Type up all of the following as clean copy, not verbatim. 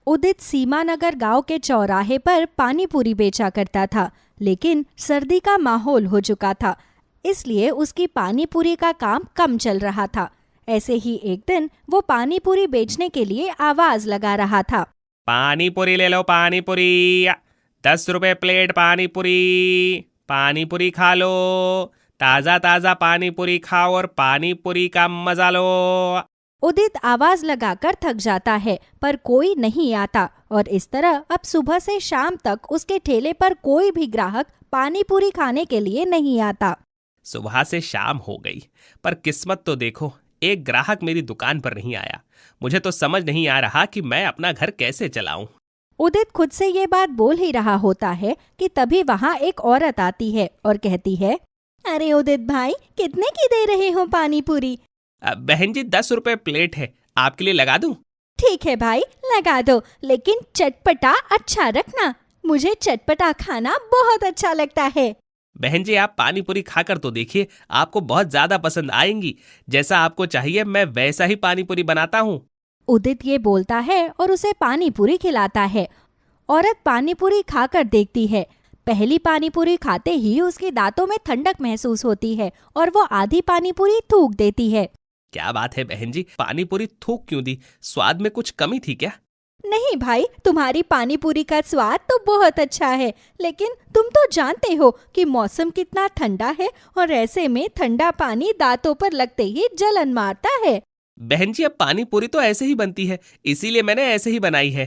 उदित सीमानगर गांव के चौराहे पर पानी पूरी बेचा करता था, लेकिन सर्दी का माहौल हो चुका था, इसलिए उसकी पानी पूरी का काम कम चल रहा था। ऐसे ही एक दिन वो पानी पूरी बेचने के लिए आवाज लगा रहा था। पानी पूरी ले लो, पानी पूरी 10 रुपए प्लेट, पानी पूरी खा लो, ताज़ा ताज़ा पानी पूरी खाओ और पानी पूरी का मजा लो। उदित आवाज लगाकर थक जाता है, पर कोई नहीं आता और इस तरह अब सुबह से शाम तक उसके ठेले पर कोई भी ग्राहक पानी पूरी खाने के लिए नहीं आता। सुबह से शाम हो गई, पर किस्मत तो देखो, एक ग्राहक मेरी दुकान पर नहीं आया। मुझे तो समझ नहीं आ रहा कि मैं अपना घर कैसे चलाऊं। उदित खुद से ये बात बोल ही रहा होता है कि तभी वहाँ एक औरत आती है और कहती है, अरे उदित भाई, कितने की दे रहे हो पानी पूरी? बहन जी, 10 रुपए प्लेट है, आपके लिए लगा दूं? ठीक है भाई, लगा दो, लेकिन चटपटा अच्छा रखना। मुझे चटपटा खाना बहुत अच्छा लगता है। बहन जी, आप पानी पूरी खाकर तो देखिए, आपको बहुत ज्यादा पसंद आएंगी। जैसा आपको चाहिए मैं वैसा ही पानी पूरी बनाता हूँ। उदित ये बोलता है और उसे पानी पूरी खिलाता है। औरत पानी पूरी खाकर देखती है। पहली पानी पूरी खाते ही उसके दांतों में ठंडक महसूस होती है और वो आधी पानी पूरी थूक देती है। क्या बात है बहन जी, पानी पूरी थूक क्यों दी? स्वाद में कुछ कमी थी क्या? नहीं भाई, तुम्हारी पानी पूरी का स्वाद तो बहुत अच्छा है, लेकिन तुम तो जानते हो कि मौसम कितना ठंडा है और ऐसे में ठंडा पानी दांतों पर लगते ही जलन मारता है। बहन जी, अब पानी पूरी तो ऐसे ही बनती है, इसीलिए मैंने ऐसे ही बनाई है।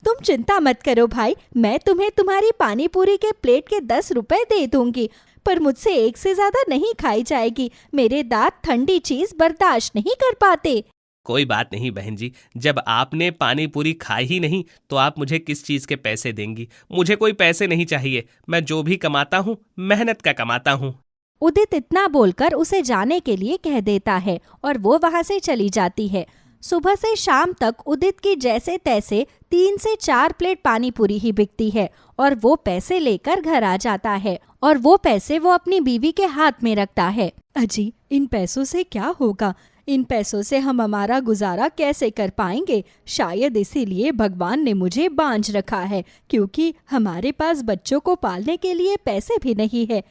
तुम चिंता मत करो भाई, मैं तुम्हें तुम्हारी पानी पूरी के प्लेट के 10 रुपए दे दूंगी, पर मुझसे एक से ज्यादा नहीं खाई जाएगी। मेरे दांत ठंडी चीज बर्दाश्त नहीं कर पाते। कोई बात नहीं बहन जी, जब आपने पानी पूरी खाई ही नहीं तो आप मुझे किस चीज के पैसे देंगी? मुझे कोई पैसे नहीं चाहिए, मैं जो भी कमाता हूँ मेहनत का कमाता हूँ। उदित इतना बोलकर उसे जाने के लिए कह देता है और वो वहां से चली जाती है। सुबह से शाम तक उदित की जैसे तैसे 3 से 4 प्लेट पानी पूरी ही बिकती है और वो पैसे लेकर घर आ जाता है और वो पैसे वो अपनी बीवी के हाथ में रखता है। अजी, इन पैसों से क्या होगा? इन पैसों से हम हमारा गुजारा कैसे कर पाएंगे? शायद इसीलिए भगवान ने मुझे बांझ रखा है, क्योंकि हमारे पास बच्चों को पालने के लिए पैसे भी नहीं है।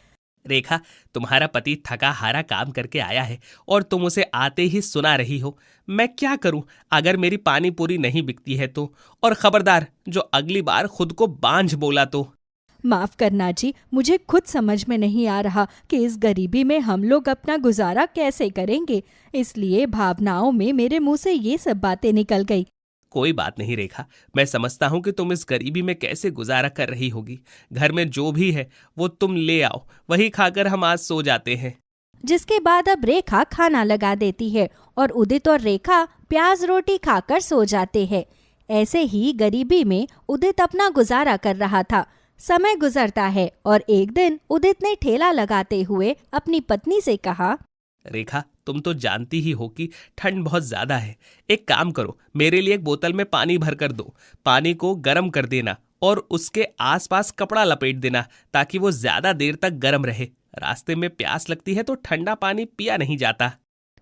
रेखा, तुम्हारा पति थका हारा काम करके आया है और तुम उसे आते ही सुना रही हो। मैं क्या करूं अगर मेरी पानी पूरी नहीं बिकती है तो? और खबरदार, जो अगली बार खुद को बांझ बोला तो। माफ करना जी, मुझे खुद समझ में नहीं आ रहा कि इस गरीबी में हम लोग अपना गुजारा कैसे करेंगे, इसलिए भावनाओं में मेरे मुंह से ये सब बातें निकल गई। कोई बात नहीं रेखा, मैं समझता हूँ कि तुम इस गरीबी में कैसे गुजारा कर रही होगी। घर में जो भी है वो तुम ले आओ, वही खाकर हम आज सो जाते हैं। जिसके बाद अब रेखा खाना लगा देती है और उदित और रेखा प्याज रोटी खाकर सो जाते हैं। ऐसे ही गरीबी में उदित अपना गुजारा कर रहा था। समय गुजरता है और एक दिन उदित ने ठेला लगाते हुए अपनी पत्नी से कहा, रेखा, तुम तो जानती ही हो कि ठंड बहुत ज्यादा है। एक काम करो, मेरे लिए एक बोतल में पानी भर कर दो। पानी को गर्म कर देना और उसके आसपास कपड़ा लपेट देना ताकि वो ज्यादा देर तक गर्म रहे। रास्ते में प्यास लगती है तो ठंडा पानी पिया नहीं जाता।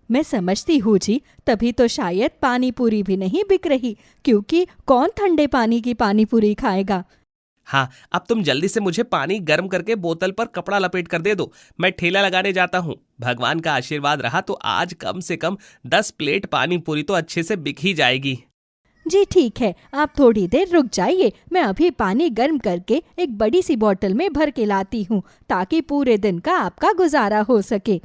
मैं समझती हूँ जी, तभी तो शायद पानी पूरी भी नहीं बिक रही, क्योंकि कौन ठंडे पानी की पानी पूरी खाएगा। हाँ, अब तुम जल्दी से मुझे पानी गर्म करके बोतल पर कपड़ा लपेट कर दे दो। मैं ठेला लगाने जाता हूँ। भगवान का आशीर्वाद रहा तो आज कम से कम 10 प्लेट पानी पूरी तो अच्छे से बिक ही जाएगी। जी ठीक है, आप थोड़ी देर रुक जाइए, मैं अभी पानी गर्म करके एक बड़ी सी बोतल में भर के लाती हूँ, ताकि पूरे दिन का आपका गुजारा हो सके।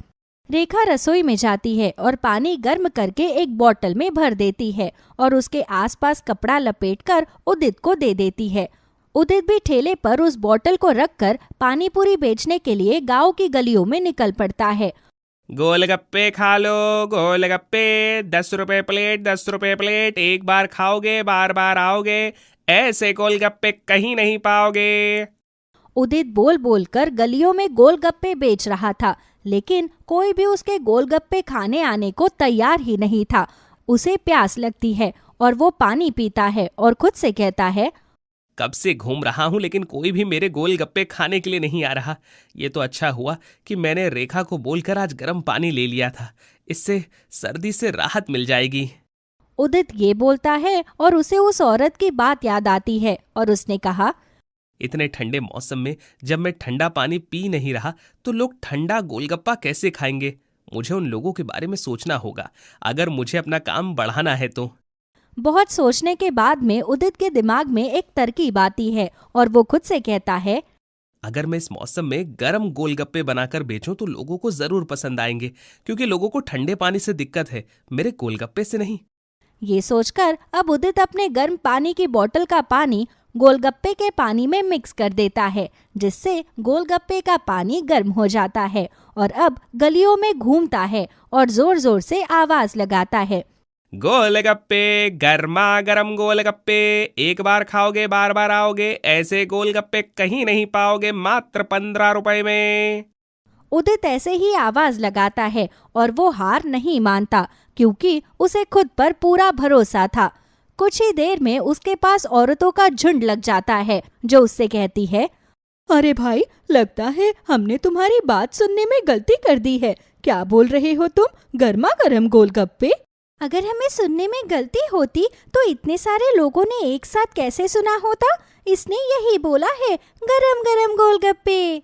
रेखा रसोई में जाती है और पानी गर्म करके एक बोतल में भर देती है और उसके आसपास कपड़ा लपेटकर उदित को दे देती है। उदित भी ठेले पर उस बोतल को रखकर पानी पूरी बेचने के लिए गांव की गलियों में निकल पड़ता है। गोलगप्पे खा लो, गोलगप्पे 10 रुपए प्लेट, 10 रुपए प्लेट। एक बार खाओगे बार बार आओगे, ऐसे गोलगप्पे कहीं नहीं पाओगे। उदित बोल बोल कर गलियों में गोलगप्पे बेच रहा था, लेकिन कोई भी उसके गोलगप्पे खाने आने को तैयार ही नहीं था। उसे प्यास लगती है और वो पानी पीता है और खुद से कहता है, कब से घूम रहा हूं लेकिन कोई भी मेरे गोलगप्पे खाने के लिए नहीं आ रहा। ये तो अच्छा हुआ कि मैंने रेखा को बोलकर आज गर्म पानी ले लिया था, इससे सर्दी से राहत मिल जाएगी। उदित ये बोलता है और उसे उस औरत की बात याद आती है और उसने कहा, इतने ठंडे मौसम में जब मैं ठंडा पानी पी नहीं रहा तो लोग ठंडा गोलगप्पा कैसे खाएंगे। मुझे उन लोगों के बारे में सोचना होगा अगर मुझे अपना काम बढ़ाना है तो। बहुत सोचने के बाद में उदित के दिमाग में एक तरकीब आती है और वो खुद से कहता है, अगर मैं इस मौसम में गर्म गोलगप्पे बनाकर बेचूं तो लोगों को जरूर पसंद आएंगे, क्योंकि लोगों को ठंडे पानी से दिक्कत है, मेरे गोलगप्पे से नहीं। ये सोचकर अब उदित अपने गर्म पानी की बोतल का पानी गोलगप्पे के पानी में मिक्स कर देता है, जिससे गोलगप्पे का पानी गर्म हो जाता है और अब गलियों में घूमता है और जोर जोर से आवाज लगाता है, गोलगप्पे, गर्मा गर्म गोलगप्पे, एक बार खाओगे बार बार आओगे, ऐसे गोलगप्पे कहीं नहीं पाओगे, मात्र 15 रुपए में। उदित ऐसे ही आवाज लगाता है और वो हार नहीं मानता, क्योंकि उसे खुद पर पूरा भरोसा था। कुछ ही देर में उसके पास औरतों का झुंड लग जाता है, जो उससे कहती है, अरे भाई, लगता है हमने तुम्हारी बात सुनने में गलती कर दी है। क्या बोल रहे हो तुम? गर्मा गर्म गोलगप्पे? अगर हमें सुनने में गलती होती तो इतने सारे लोगों ने एक साथ कैसे सुना होता? इसने यही बोला है, गरम गरम गोलगप्पे।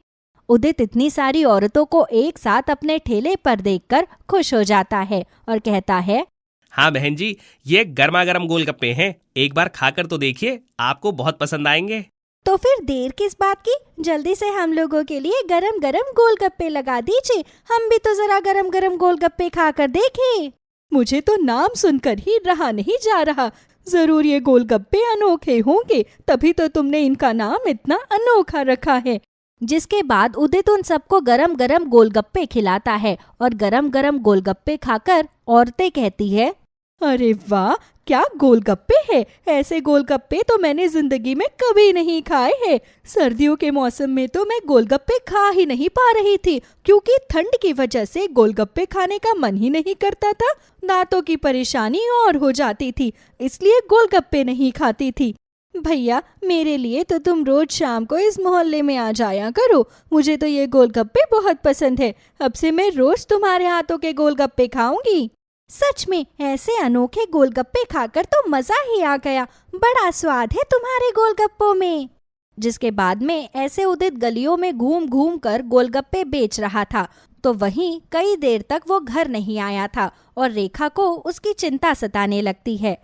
उदित इतनी सारी औरतों को एक साथ अपने ठेले पर देखकर खुश हो जाता है और कहता है, हाँ बहन जी, ये गर्मा गर्म गोलगप्पे हैं, एक बार खाकर तो देखिए, आपको बहुत पसंद आएंगे। तो फिर देर किस बात की? जल्दी से हम लोगों के लिए गरम गरम गोलगप्पे लगा दीजिए, हम भी तो जरा गरम गरम गोलगप्पे खाकर देखें। मुझे तो नाम सुनकर ही रहा नहीं जा रहा। जरूर ये गोलगप्पे अनोखे होंगे, तभी तो तुमने इनका नाम इतना अनोखा रखा है। जिसके बाद उदित उन सबको गरम गरम गोलगप्पे खिलाता है और गरम गरम गोलगप्पे खाकर औरतें कहती है, अरे वाह, क्या गोलगप्पे है! ऐसे गोलगप्पे तो मैंने जिंदगी में कभी नहीं खाए हैं। सर्दियों के मौसम में तो मैं गोलगप्पे खा ही नहीं पा रही थी, क्योंकि ठंड की वजह से गोलगप्पे खाने का मन ही नहीं करता था। दांतों की परेशानी और हो जाती थी, इसलिए गोलगप्पे नहीं खाती थी। भैया, मेरे लिए तो तुम रोज शाम को इस मोहल्ले में आ जाया करो। मुझे तो ये गोलगप्पे बहुत पसंद है। अब से मैं रोज तुम्हारे हाथों के गोलगप्पे खाऊंगी। सच में ऐसे अनोखे गोलगप्पे खाकर तो मजा ही आ गया। बड़ा स्वाद है तुम्हारे गोलगप्पों में। जिसके बाद में ऐसे उदित गलियों में घूम घूम कर गोलगप्पे बेच रहा था, तो वहीं कई देर तक वो घर नहीं आया था और रेखा को उसकी चिंता सताने लगती है।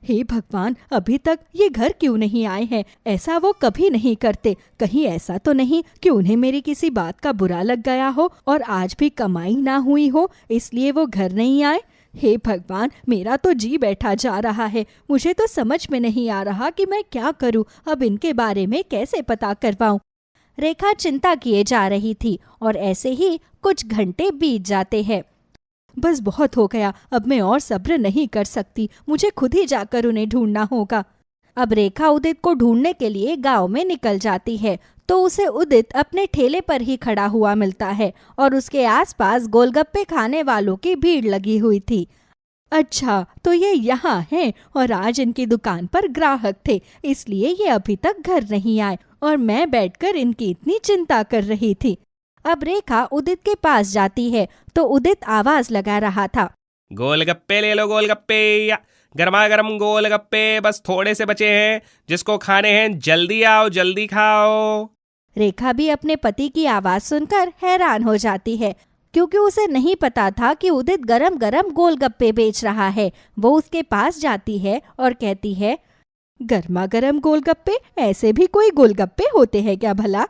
हे भगवान, अभी तक ये घर क्यों नहीं आए हैं? ऐसा वो कभी नहीं करते। कहीं ऐसा तो नहीं कि उन्हें मेरी किसी बात का बुरा लग गया हो और आज भी कमाई ना हुई हो, इसलिए वो घर नहीं आए। हे भगवान, मेरा तो जी बैठा जा रहा है। मुझे तो समझ में नहीं आ रहा कि मैं क्या करूं। अब इनके बारे में कैसे पता करवाऊं? रेखा चिंता किए जा रही थी और ऐसे ही कुछ घंटे बीत जाते हैं। बस बहुत हो गया, अब मैं और सब्र नहीं कर सकती। मुझे खुद ही जाकर उन्हें ढूंढना होगा। अब रेखा उदित को ढूंढने के लिए गांव में निकल जाती है, तो उसे उदित अपने ठेले पर ही खड़ा हुआ मिलता है और उसके आसपास गोलगप्पे खाने वालों की भीड़ लगी हुई थी। अच्छा, तो ये यहाँ हैं और आज इनकी दुकान पर ग्राहक थे, इसलिए ये अभी तक घर नहीं आए और मैं बैठकर इनकी इतनी चिंता कर रही थी। अब रेखा उदित के पास जाती है, तो उदित आवाज लगा रहा था, गोलगप्पे ले लो, गोलगप्पे, या गर्मा गर्म गोलगप्पे बस थोड़े से बचे हैं, जिसको खाने हैं जल्दी आओ, जल्दी खाओ। रेखा भी अपने पति की आवाज सुनकर हैरान हो जाती है, क्योंकि उसे नहीं पता था कि उदित गरम गरम गोलगप्पे बेच रहा है। वो उसके पास जाती है और कहती है, गर्मा गर्म गोलगप्पे? ऐसे भी कोई गोलगप्पे होते हैं क्या भला?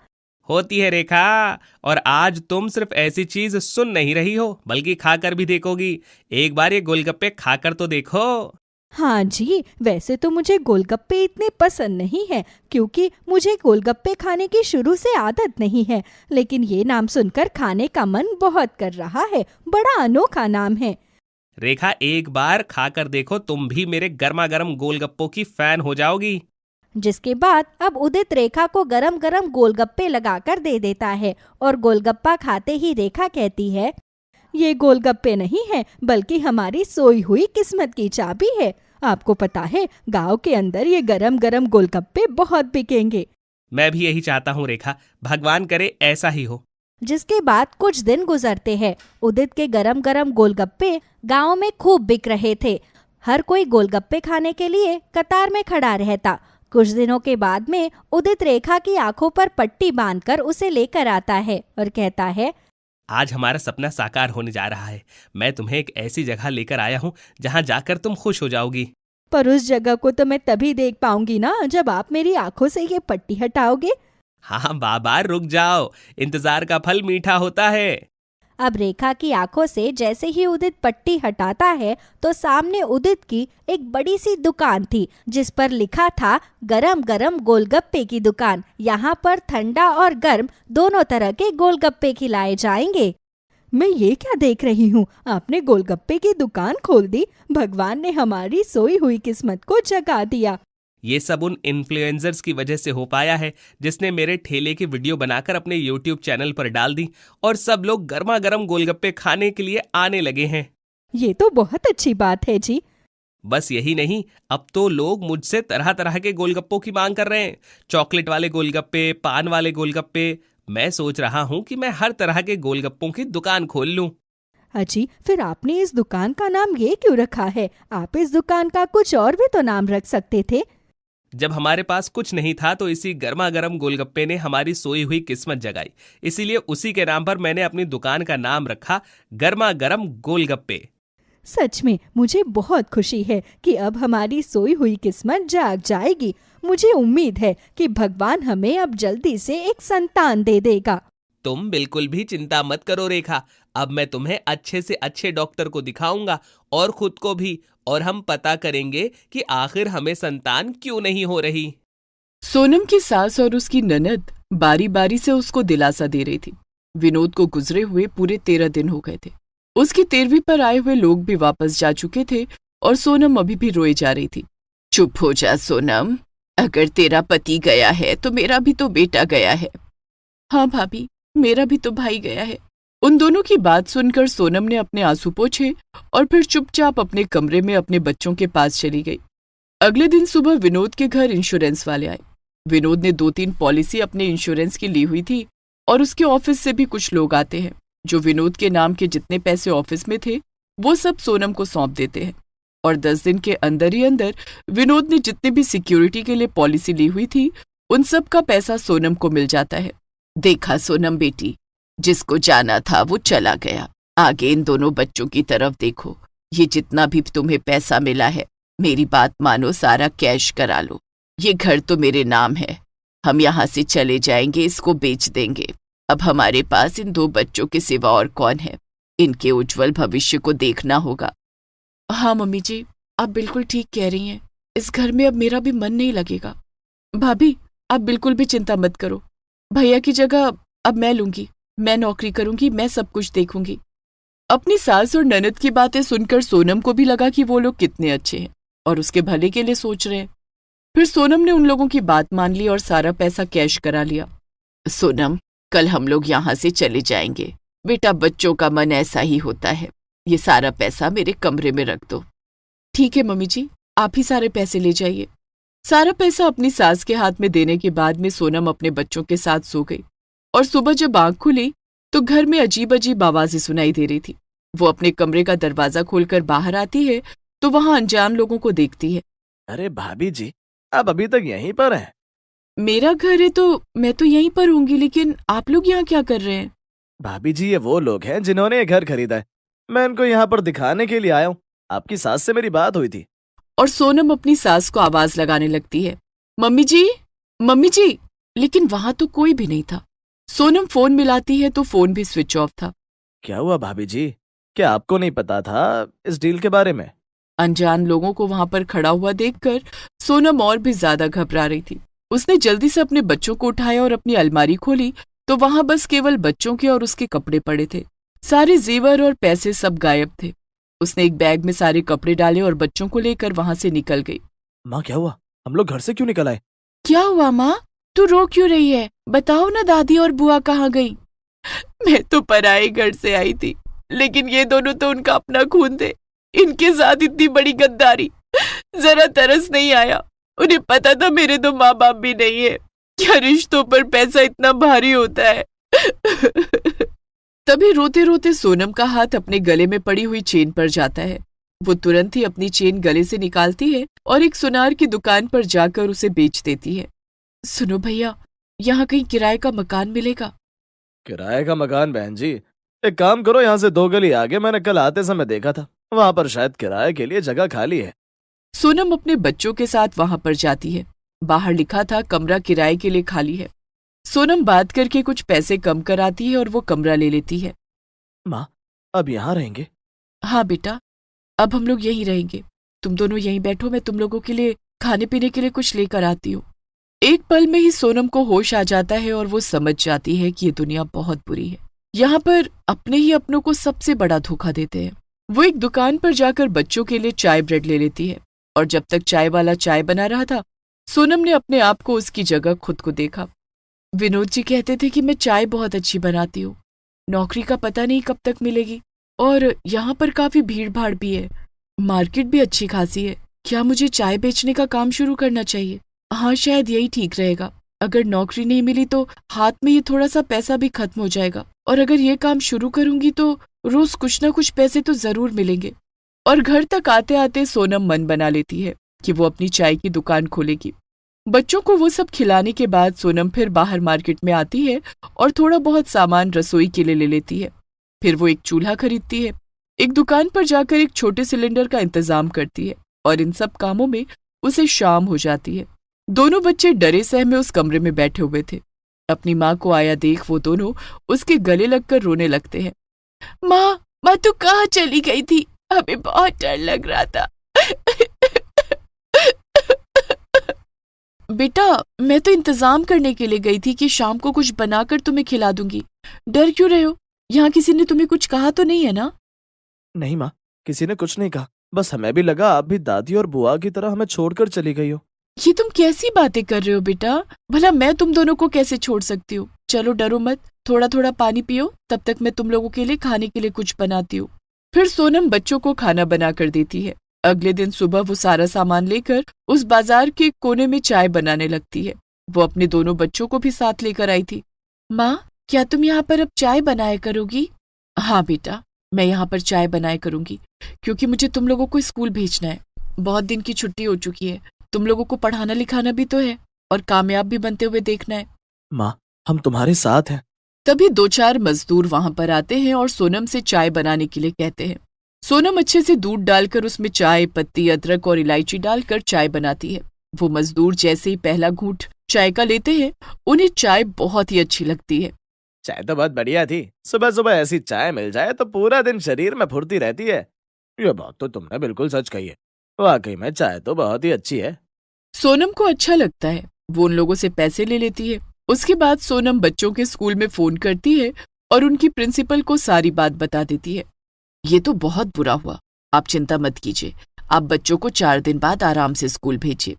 होती है रेखा, और आज तुम सिर्फ ऐसी चीज सुन नहीं रही हो बल्कि खाकर भी देखोगी। एक बार ये गोलगप्पे खाकर तो देखो। हाँ जी, वैसे तो मुझे गोलगप्पे इतने पसंद नहीं है, क्योंकि मुझे गोलगप्पे खाने की शुरू से आदत नहीं है, लेकिन ये नाम सुनकर खाने का मन बहुत कर रहा है। बड़ा अनोखा नाम है। रेखा, एक बार खाकर देखो, तुम भी मेरे गर्मा गर्म गोलगप्पों की फैन हो जाओगी। जिसके बाद अब उदित रेखा को गरम गरम गोलगप्पे लगाकर दे देता है और गोलगप्पा खाते ही रेखा कहती है, ये गोलगप्पे नहीं है, बल्कि हमारी सोई हुई किस्मत की चाबी है। आपको पता है, गांव के अंदर ये गरम गरम गोलगप्पे बहुत बिकेंगे। मैं भी यही चाहता हूँ रेखा, भगवान करे ऐसा ही हो। जिसके बाद कुछ दिन गुजरते हैं। उदित के गरम गरम गोलगप्पे गांव में खूब बिक रहे थे। हर कोई गोलगप्पे खाने के लिए कतार में खड़ा रहता। कुछ दिनों के बाद में उदित रेखा की आंखों पर पट्टी बांधकर उसे लेकर आता है और कहता है, आज हमारा सपना साकार होने जा रहा है। मैं तुम्हें एक ऐसी जगह लेकर आया हूँ जहाँ जाकर तुम खुश हो जाओगी। पर उस जगह को तो मैं तभी देख पाऊंगी ना जब आप मेरी आंखों से ये पट्टी हटाओगे। हाँ बाबा, रुक जाओ, इंतजार का फल मीठा होता है। अब रेखा की आंखों से जैसे ही उदित पट्टी हटाता है तो सामने उदित की एक बड़ी सी दुकान थी जिस पर लिखा था गरम गरम गोलगप्पे की दुकान। यहाँ पर ठंडा और गर्म दोनों तरह के गोलगप्पे खिलाए जाएंगे। मैं ये क्या देख रही हूँ, आपने गोलगप्पे की दुकान खोल दी। भगवान ने हमारी सोई हुई किस्मत को जगा दिया। ये सब उन इन्फ्लुएंसर्स की वजह से हो पाया है जिसने मेरे ठेले की वीडियो बनाकर अपने YouTube चैनल पर डाल दी और सब लोग गर्मा गर्म गोलगप्पे खाने के लिए आने लगे हैं। ये तो बहुत अच्छी बात है जी। बस यही नहीं, अब तो लोग मुझसे तरह तरह के गोलगप्पों की मांग कर रहे हैं। चॉकलेट वाले गोलगप्पे, पान वाले गोलगप्पे। मैं सोच रहा हूँ कि मैं हर तरह के गोलगप्पों की दुकान खोल लूँ। अजी, फिर आपने इस दुकान का नाम ये क्यों रखा है? आप इस दुकान का कुछ और भी तो नाम रख सकते थे। जब हमारे पास कुछ नहीं था तो इसी गर्मा गर्म गोलगप्पे ने हमारी सोई हुई किस्मत जगाई, इसीलिए उसी के नाम पर मैंने अपनी दुकान का नाम रखा गर्मा गर्म गोलगप्पे। सच में मुझे बहुत खुशी है कि अब हमारी सोई हुई किस्मत जाग जाएगी। मुझे उम्मीद है कि भगवान हमें अब जल्दी से एक संतान दे देगा। तुम बिल्कुल भी चिंता मत करो रेखा, अब मैं तुम्हें अच्छे से अच्छे डॉक्टर को दिखाऊंगा और खुद को भी, और हम पता करेंगे कि आखिर हमें संतान क्यों नहीं हो रही। सोनम की सास और उसकी ननद बारी बारी से उसको दिलासा दे रही थी। विनोद को गुजरे हुए पूरे 13 दिन हो गए थे। उसकी 13वीं पर आए हुए लोग भी वापस जा चुके थे और सोनम अभी भी रोए जा रही थी। चुप हो जा सोनम, अगर तेरा पति गया है तो मेरा भी तो बेटा गया है। हाँ भाभी, मेरा भी तो भाई गया है। उन दोनों की बात सुनकर सोनम ने अपने आंसू पोंछे और फिर चुपचाप अपने कमरे में अपने बच्चों के पास चली गई। अगले दिन सुबह विनोद के घर इंश्योरेंस वाले आए। विनोद ने 2-3 पॉलिसी अपने इंश्योरेंस की ली हुई थी और उसके ऑफिस से भी कुछ लोग आते हैं जो विनोद के नाम के जितने पैसे ऑफिस में थे वो सब सोनम को सौंप देते हैं और 10 दिन के अंदर ही अंदर विनोद ने जितने भी सिक्योरिटी के लिए पॉलिसी ली हुई थी उन सब का पैसा सोनम को मिल जाता है। देखा सोनम बेटी, जिसको जाना था वो चला गया। आगे इन दोनों बच्चों की तरफ देखो। ये जितना भी तुम्हें पैसा मिला है, मेरी बात मानो, सारा कैश करा लो। ये घर तो मेरे नाम है, हम यहाँ से चले जाएंगे, इसको बेच देंगे। अब हमारे पास इन 2 बच्चों के सिवा और कौन है? इनके उज्जवल भविष्य को देखना होगा। हाँ मम्मी जी, आप बिल्कुल ठीक कह रही हैं। इस घर में अब मेरा भी मन नहीं लगेगा। भाभी, आप बिल्कुल भी चिंता मत करो। भैया की जगह अब मैं लूंगी। मैं नौकरी करूंगी, मैं सब कुछ देखूंगी। अपनी सास और ननद की बातें सुनकर सोनम को भी लगा कि वो लोग कितने अच्छे हैं और उसके भले के लिए सोच रहे हैं। फिर सोनम ने उन लोगों की बात मान ली और सारा पैसा कैश करा लिया। सोनम, कल हम लोग यहाँ से चले जाएंगे। बेटा, बच्चों का मन ऐसा ही होता है। ये सारा पैसा मेरे कमरे में रख दो। ठीक है मम्मी जी, आप ही सारे पैसे ले जाइए। सारा पैसा अपनी सास के हाथ में देने के बाद में सोनम अपने बच्चों के साथ सो गई और सुबह जब आंख खुली तो घर में अजीब अजीब आवाजें सुनाई दे रही थी। वो अपने कमरे का दरवाजा खोलकर बाहर आती है तो वहां अनजान लोगों को देखती है। अरे भाभी जी, आप अभी तक यहीं पर हैं? मेरा घर है तो मैं तो यहीं पर होंगी, लेकिन आप लोग यहाँ क्या कर रहे हैं? भाभी जी, ये वो लोग हैं जिन्होंने ये घर खरीदा है। मैं इनको यहाँ पर दिखाने के लिए आया हूँ। आपकी सास से मेरी बात हुई थी। और सोनम अपनी सास को आवाज लगाने लगती है, मम्मी जी, मम्मी जी। लेकिन वहां तो कोई भी नहीं था। सोनम फोन मिलाती है तो फोन भी स्विच ऑफ था। क्या हुआ भाभी जी, क्या आपको नहीं पता था इस डील के बारे में? अनजान लोगों को वहां पर खड़ा हुआ देखकर सोनम और भी ज्यादा घबरा रही थी। उसने जल्दी से अपने बच्चों को उठाया और अपनी अलमारी खोली तो वहां बस केवल बच्चों के और उसके कपड़े पड़े थे। सारे जेवर और पैसे सब गायब थे। उसने एक बैग में सारे कपड़े डाले और बच्चों को लेकर वहां से निकल गई। माँ, क्या हुआ? हम लोग घर से क्यों निकल आए? क्या हुआ माँ? तू रो क्यों रही है? बताओ ना, दादी और बुआ कहाँ गई? मैं तो पराए घर से आई थी, लेकिन ये दोनों तो उनका अपना खून थे। इनके साथ इतनी बड़ी गद्दारी, जरा तरस नहीं आया। उन्हें पता था मेरे तो माँ बाप भी नहीं है। क्या रिश्तों पर पैसा इतना भारी होता है? तभी रोते रोते सोनम का हाथ अपने गले में पड़ी हुई चेन पर जाता है। वो तुरंत ही अपनी चेन गले से निकालती है और एक सुनार की दुकान पर जाकर उसे बेच देती है। सुनो भैया, यहाँ कहीं किराए का मकान मिलेगा? किराए का मकान बहन जी? एक काम करो, यहाँ से 2 गली आगे मैंने कल आते समय देखा था, वहां पर शायद किराए के लिए जगह खाली है। सोनम अपने बच्चों के साथ वहां पर जाती है। बाहर लिखा था कमरा किराए के लिए खाली है। सोनम बात करके कुछ पैसे कम कराती है और वो कमरा ले लेती है। माँ, अब यहाँ रहेंगे? हाँ बेटा, अब हम लोग यहीं रहेंगे। तुम दोनों यहीं बैठो, मैं तुम लोगों के लिए खाने पीने के लिए कुछ लेकर आती हूँ। एक पल में ही सोनम को होश आ जाता है और वो समझ जाती है कि ये दुनिया बहुत बुरी है। यहाँ पर अपने ही अपनों को सबसे बड़ा धोखा देते हैं। वो एक दुकान पर जाकर बच्चों के लिए चाय ब्रेड ले लेती है और जब तक चाय वाला चाय बना रहा था, सोनम ने अपने आप को उसकी जगह खुद को देखा। विनोद जी कहते थे कि मैं चाय बहुत अच्छी बनाती हूँ। नौकरी का पता नहीं कब तक मिलेगी और यहाँ पर काफी भीड़ भाड़ भी है। मार्केट भी अच्छी खासी है। क्या मुझे चाय बेचने का काम शुरू करना चाहिए? हाँ, शायद यही ठीक रहेगा। अगर नौकरी नहीं मिली तो हाथ में ये थोड़ा सा पैसा भी खत्म हो जाएगा और अगर ये काम शुरू करूंगी तो रोज कुछ ना कुछ पैसे तो जरूर मिलेंगे। और घर तक आते आते सोनम मन बना लेती है कि वो अपनी चाय की दुकान खोलेगी। बच्चों को वो सब खिलाने के बाद सोनम फिर बाहर मार्केट में आती है और थोड़ा बहुत सामान रसोई के लिए ले लेती है। फिर वो एक चूल्हा खरीदती है, एक दुकान पर जाकर एक छोटे सिलेंडर का इंतजाम करती है और इन सब कामों में उसे शाम हो जाती है। दोनों बच्चे डरे सहमे उस कमरे में बैठे हुए थे। अपनी माँ को आया देख वो दोनों उसके गले लगकर रोने लगते हैं। माँ तू कहाँ चली गई थी? हमें बहुत डर लग रहा था। बेटा, मैं तो इंतजाम करने के लिए गई थी कि शाम को कुछ बनाकर तुम्हें खिला दूंगी। डर क्यों रहे हो? यहाँ किसी ने तुम्हें कुछ कहा तो नहीं है ना? नहीं माँ, किसी ने कुछ नहीं कहा, बस हमें भी लगा आप भी दादी और बुआ की तरह हमें छोड़कर चली गई हो। ये तुम कैसी बातें कर रहे हो बेटा? भला मैं तुम दोनों को कैसे छोड़ सकती हूँ? चलो डरो मत, थोड़ा थोड़ा पानी पियो, तब तक मैं तुम लोगों के लिए खाने के लिए कुछ बनाती हूँ। फिर सोनम बच्चों को खाना बना कर देती है। अगले दिन सुबह वो सारा सामान लेकर उस बाजार के कोने में चाय बनाने लगती है। वो अपने दोनों बच्चों को भी साथ लेकर आई थी। माँ, क्या तुम यहाँ पर अब चाय बनाया करोगी? हाँ बेटा, मैं यहाँ पर चाय बनाया करूंगी क्योंकि मुझे तुम लोगों को स्कूल भेजना है। बहुत दिन की छुट्टी हो चुकी है। तुम लोगों को पढ़ाना लिखाना भी तो है और कामयाब भी बनते हुए देखना है। माँ, हम तुम्हारे साथ हैं। तभी 2-4 मजदूर वहां पर आते हैं और सोनम से चाय बनाने के लिए कहते हैं। सोनम अच्छे से दूध डालकर उसमें चाय पत्ती, अदरक और इलायची डालकर चाय बनाती है। वो मजदूर जैसे ही पहला घूंट चाय का लेते हैं, उन्हें चाय बहुत ही अच्छी लगती है। चाय तो बहुत बढ़िया थी। सुबह सुबह ऐसी चाय मिल जाए तो पूरा दिन शरीर में फुर्ती रहती है। ये बात तो तुमने बिल्कुल सच कही है। वाकई में चाय तो बहुत ही अच्छी है। सोनम को अच्छा लगता है। वो उन लोगों से पैसे ले लेती है। उसके बाद सोनम बच्चों के स्कूल में फोन करती है और उनकी प्रिंसिपल को सारी बात बता देती है। ये तो बहुत बुरा हुआ, आप चिंता मत कीजिए। आप बच्चों को 4 दिन बाद आराम से स्कूल भेजिए।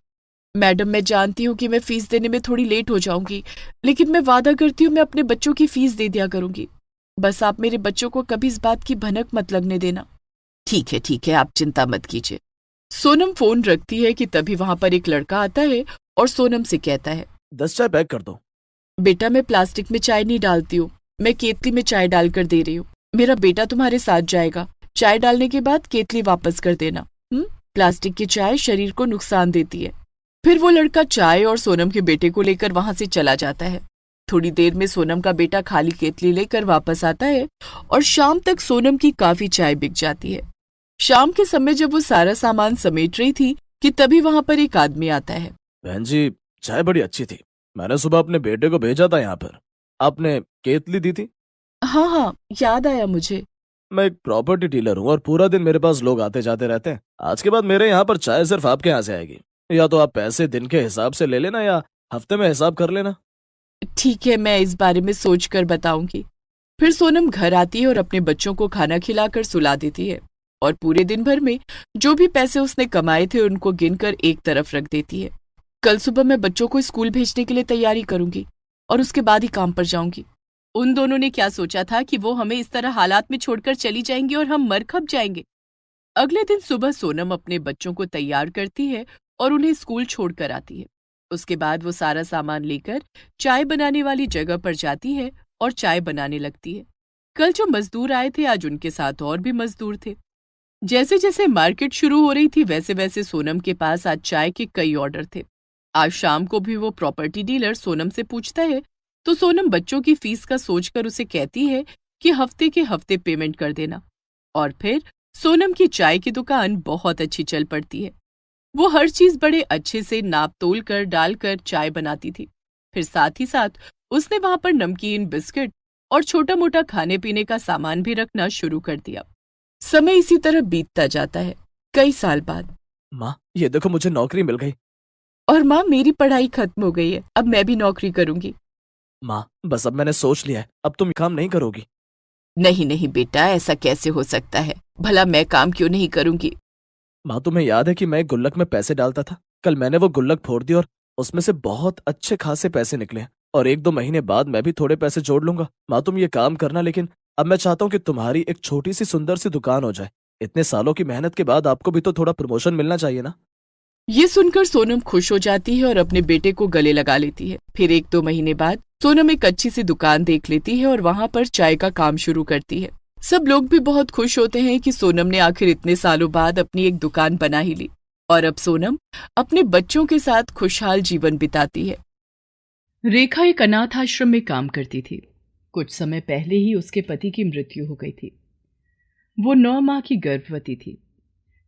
मैडम, मैं जानती हूँ कि मैं फीस देने में थोड़ी लेट हो जाऊंगी, लेकिन मैं वादा करती हूँ मैं अपने बच्चों की फीस दे दिया करूंगी। बस आप मेरे बच्चों को कभी इस बात की भनक मत लगने देना। ठीक है, आप चिंता मत कीजिए। सोनम फोन रखती है कि तभी वहां पर एक लड़का आता है और सोनम से कहता है, 10 चाय पैक कर दो। बेटा, मैं प्लास्टिक में चाय नहीं डालती हूँ, मैं केतली में चाय डालकर दे रही हूँ। मेरा बेटा तुम्हारे साथ जाएगा। चाय डालने के बाद केतली वापस कर देना। प्लास्टिक की चाय शरीर को नुकसान देती है। फिर वो लड़का चाय और सोनम के बेटे को लेकर वहां से चला जाता है। थोड़ी देर में सोनम का बेटा खाली केतली लेकर वापस आता है और शाम तक सोनम की काफी चाय बिक जाती है। शाम के समय जब वो सारा सामान समेट रही थी कि तभी वहां पर एक आदमी आता है। बहन जी, चाय बड़ी अच्छी थी। मैंने सुबह अपने बेटे को भेजा था यहाँ पर। आपने केतली दी थी? हाँ, याद आया मुझे। मैं एक प्रॉपर्टी डीलर हूँ और पूरा दिन मेरे पास लोग आते जाते रहते हैं। आज के बाद मेरे यहाँ पर चाय सिर्फ आपके यहाँ से आएगी। या तो आप पैसे दिन के हिसाब से ले लेना या हफ्ते में हिसाब कर लेना। ठीक है, मैं इस बारे में सोच कर बताऊंगी। फिर सोनम घर आती है और अपने बच्चों को खाना खिलाकर सुला देती है और पूरे दिन भर में जो भी पैसे उसने कमाए थे उनको गिनकर एक तरफ रख देती है। कल सुबह मैं बच्चों को स्कूल भेजने के लिए तैयारी करूंगी और उसके बाद ही काम पर जाऊंगी। उन दोनों ने क्या सोचा था कि वो हमें इस तरह हालात में छोड़कर चली जाएंगी और हम मर खप जाएंगे। अगले दिन सुबह सोनम अपने बच्चों को तैयार करती है और उन्हें स्कूल छोड़कर आती है। उसके बाद वो सारा सामान लेकर चाय बनाने वाली जगह पर जाती है और चाय बनाने लगती है। कल जो मजदूर आए थे आज उनके साथ और भी मजदूर थे। जैसे जैसे मार्केट शुरू हो रही थी वैसे वैसे सोनम के पास आज चाय के कई ऑर्डर थे। आज शाम को भी वो प्रॉपर्टी डीलर सोनम से पूछता है तो सोनम बच्चों की फीस का सोचकर उसे कहती है कि हफ्ते के हफ्ते पेमेंट कर देना। और फिर सोनम की चाय की दुकान बहुत अच्छी चल पड़ती है। वो हर चीज बड़े अच्छे से नाप तोल कर डालकर चाय बनाती थी। फिर साथ ही साथ उसने वहां पर नमकीन, बिस्किट और छोटा मोटा खाने पीने का सामान भी रखना शुरू कर दिया। समय इसी तरह बीतता जाता है। कई साल बाद माँ, ये देखो मुझे नौकरी मिल गई। और माँ, मेरी पढ़ाई खत्म हो गई है, अब मैं भी नौकरी करूंगी। माँ, बस अब मैंने सोच लिया है, अब तुम काम नहीं करोगी। नहीं नहीं बेटा, ऐसा कैसे हो सकता है? भला मैं काम क्यों नहीं करूंगी? माँ, तुम्हें याद है कि मैं एक गुल्लक में पैसे डालता था? कल मैंने वो गुल्लक फोड़ दी और उसमें से बहुत अच्छे खासे पैसे निकले और 1-2 महीने बाद मैं भी थोड़े पैसे जोड़ लूंगा। माँ, तुम ये काम करना, लेकिन अब मैं चाहता हूँ कि तुम्हारी एक छोटी सी सुंदर सी दुकान हो जाए। इतने सालों की मेहनत के बाद आपको भी तो थोड़ा प्रमोशन मिलना चाहिए ना। ये सुनकर सोनम खुश हो जाती है और अपने बेटे को गले लगा लेती है। फिर 1-2 महीने बाद सोनम एक अच्छी सी दुकान देख लेती है और वहां पर चाय का काम शुरू करती है। सब लोग भी बहुत खुश होते हैं कि सोनम ने आखिर इतने सालों बाद अपनी एक दुकान बना ही ली और अब सोनम अपने बच्चों के साथ खुशहाल जीवन बिताती है। रेखा एक अनाथ आश्रम में काम करती थी। कुछ समय पहले ही उसके पति की मृत्यु हो गई थी। वो 9 माह की गर्भवती थी।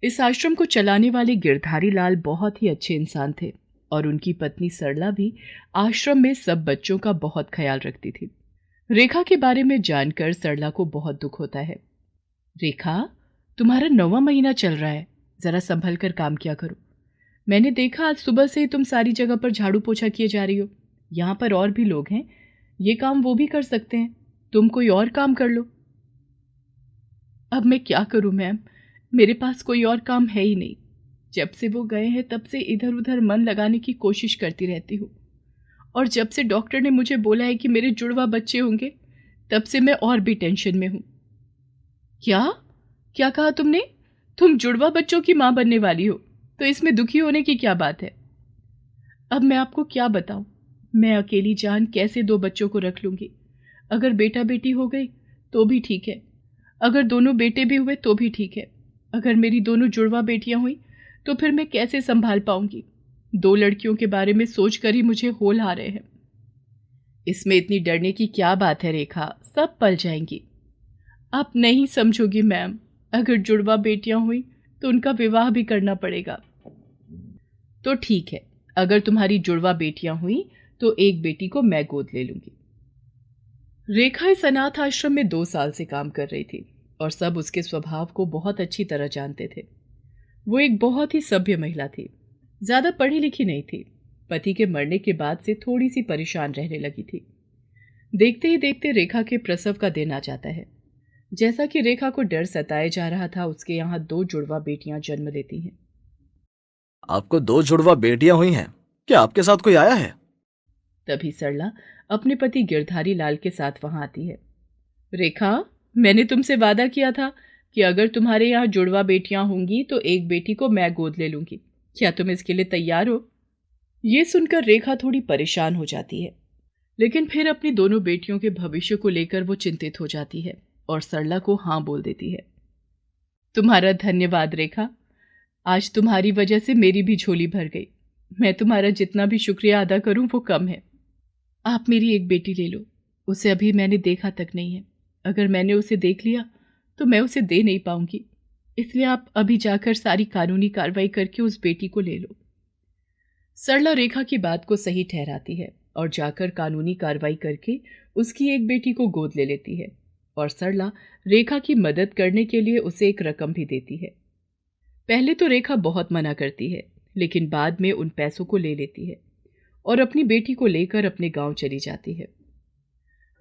इस आश्रम को चलाने वाले गिरधारी लाल बहुत ही अच्छे इंसान थे और उनकी पत्नी सरला भी आश्रम में सब बच्चों का बहुत ख्याल रखती थी। रेखा के बारे में जानकर सरला को बहुत दुख होता है। रेखा, तुम्हारा 9वां महीना चल रहा है, जरा संभल कर काम किया करो। मैंने देखा आज सुबह से ही तुम सारी जगह पर झाड़ू पोछा किए जा रही हो। यहाँ पर और भी लोग हैं, ये काम वो भी कर सकते हैं, तुम कोई और काम कर लो। अब मैं क्या करूं मैम, मेरे पास कोई और काम है ही नहीं। जब से वो गए हैं तब से इधर उधर मन लगाने की कोशिश करती रहती हूँ और जब से डॉक्टर ने मुझे बोला है कि मेरे जुड़वा बच्चे होंगे तब से मैं और भी टेंशन में हूँ। क्या क्या कहा तुमने? तुम जुड़वा बच्चों की माँ बनने वाली हो, तो इसमें दुखी होने की क्या बात है? अब मैं आपको क्या बताऊं, मैं अकेली जान कैसे 2 बच्चों को रख लूंगी। अगर बेटा बेटी हो गई तो भी ठीक है, अगर दोनों बेटे भी हुए तो भी ठीक है, अगर मेरी दोनों जुड़वा बेटियां हुई तो फिर मैं कैसे संभाल पाऊंगी? 2 लड़कियों के बारे में सोचकर ही मुझे होल आ रहे हैं। इसमें इतनी डरने की क्या बात है रेखा, सब पल जाएंगी। आप नहीं समझोगी मैम, अगर जुड़वा बेटियां हुई तो उनका विवाह भी करना पड़ेगा। तो ठीक है, अगर तुम्हारी जुड़वा बेटियां हुई तो एक बेटी को मैं गोद ले लूंगी। रेखा इस अनाथ आश्रम में 2 साल से काम कर रही थी और सब उसके स्वभाव को बहुत अच्छी तरह जानते थे। वो एक बहुत ही सभ्य महिला थी, ज्यादा पढ़ी लिखी नहीं थी। पति के मरने के बाद से थोड़ी सी परेशान रहने लगी थी। देखते ही देखते रेखा के प्रसव का दिन आ जाता है। जैसा कि रेखा को डर सताए जा रहा था, उसके यहाँ 2 जुड़वा बेटियां जन्म लेती हैं। आपको 2 जुड़वा बेटियां हुई हैं? क्या आपके साथ कोई आया है? तभी सरला अपने पति गिरधारी लाल के साथ वहां आती है। रेखा, मैंने तुमसे वादा किया था कि अगर तुम्हारे यहाँ जुड़वा बेटियां होंगी तो एक बेटी को मैं गोद ले लूंगी। क्या तुम इसके लिए तैयार हो? ये सुनकर रेखा थोड़ी परेशान हो जाती है, लेकिन फिर अपनी दोनों बेटियों के भविष्य को लेकर वो चिंतित हो जाती है और सरला को हाँ बोल देती है। तुम्हारा धन्यवाद रेखा, आज तुम्हारी वजह से मेरी भी झोली भर गई। मैं तुम्हारा जितना भी शुक्रिया अदा करूं वो कम है। आप मेरी एक बेटी ले लो, उसे अभी मैंने देखा तक नहीं है। अगर मैंने उसे देख लिया तो मैं उसे दे नहीं पाऊंगी, इसलिए आप अभी जाकर सारी कानूनी कार्रवाई करके उस बेटी को ले लो। सरला रेखा की बात को सही ठहराती है और जाकर कानूनी कार्रवाई करके उसकी एक बेटी को गोद ले लेती है और सरला रेखा की मदद करने के लिए उसे एक रकम भी देती है। पहले तो रेखा बहुत मना करती है, लेकिन बाद में उन पैसों को ले लेती है और अपनी बेटी को लेकर अपने गांव चली जाती है।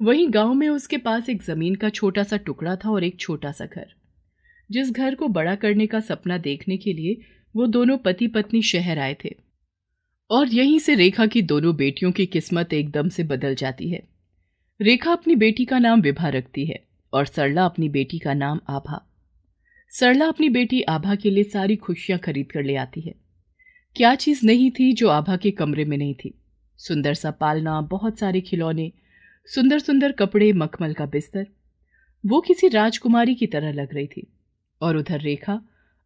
वहीं गांव में उसके पास एक जमीन का छोटा सा टुकड़ा था और एक छोटा सा घर। जिस घर को बड़ा करने का सपना देखने के लिए वो दोनों पति पत्नी शहर आए थे और यहीं से रेखा की दोनों बेटियों की किस्मत एकदम से बदल जाती है। रेखा अपनी बेटी का नाम विभा रखती है और सरला अपनी बेटी का नाम आभा। सरला अपनी बेटी आभा के लिए सारी खुशियां खरीद कर ले आती है। क्या चीज नहीं थी जो आभा के कमरे में नहीं थी? सुंदर सा पालना, बहुत सारे खिलौने, सुंदर सुंदर कपड़े, मखमल का बिस्तर। वो किसी राजकुमारी की तरह लग रही थी। और उधर रेखा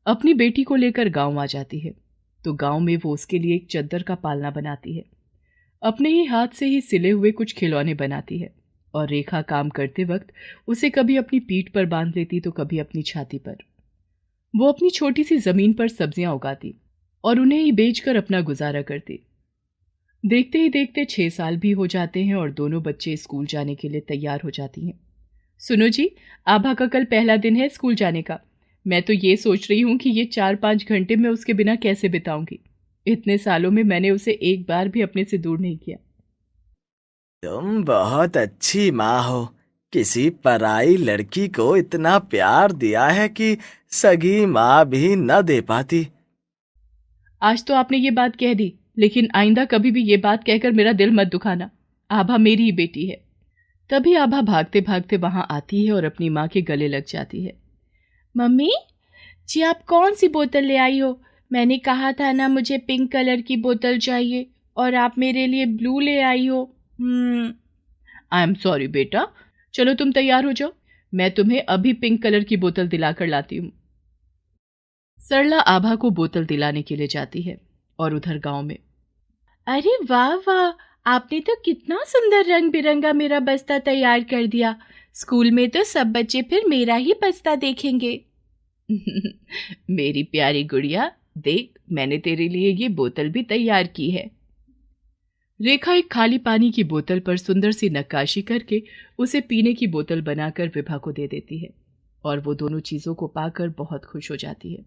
अपनी बेटी को लेकर गांव आ जाती है। तो गांव में वो उसके लिए एक चद्दर का पालना बनाती है। अपने ही हाथ से ही सिले हुए कुछ खिलौने बनाती है और रेखा काम करते वक्त उसे कभी अपनी पीठ पर बांध लेती तो कभी अपनी छाती पर। वो अपनी छोटी सी जमीन पर सब्जियां उगाती और उन्हें ही बेचकर अपना गुजारा करती। देखते ही देखते 6 साल भी हो जाते हैं और दोनों बच्चे स्कूल जाने के लिए तैयार हो जाती हैं। सुनो जी, आभा का कल पहला दिन है स्कूल जाने का। मैं तो ये सोच रही हूँ कि ये 4-5 घंटे मैं उसके बिना कैसे बिताऊंगी। इतने सालों में मैंने उसे एक बार भी अपने से दूर नहीं किया। तुम बहुत अच्छी माँ हो। किसी पराई लड़की को इतना प्यार दिया है कि सगी माँ भी न दे पाती। आज तो आपने ये बात कह दी, लेकिन आइंदा कभी भी ये बात कहकर मेरा दिल मत दुखाना। आभा मेरी ही बेटी है। तभी आभा भागते भागते वहां आती है और अपनी माँ के गले लग जाती है। मम्मी जी, आप कौन सी बोतल ले आई हो? मैंने कहा था ना मुझे पिंक कलर की बोतल चाहिए और आप मेरे लिए ब्लू ले आई हो। आई एम सॉरी बेटा, चलो तुम तैयार हो जाओ, मैं तुम्हें अभी पिंक कलर की बोतल दिलाकर लाती हूँ। सरला आभा को बोतल दिलाने के लिए जाती है और उधर गांव में, अरे वाह वाह, आपने तो कितना सुंदर रंग बिरंगा मेरा बस्ता तैयार कर दिया। स्कूल में तो सब बच्चे फिर मेरा ही बस्ता देखेंगे। मेरी प्यारी गुड़िया, देख मैंने तेरे लिए ये बोतल भी तैयार की है। रेखा एक खाली पानी की बोतल पर सुंदर सी नक्काशी करके उसे पीने की बोतल बनाकर विभा को दे देती है और वो दोनों चीजों को पाकर बहुत खुश हो जाती है।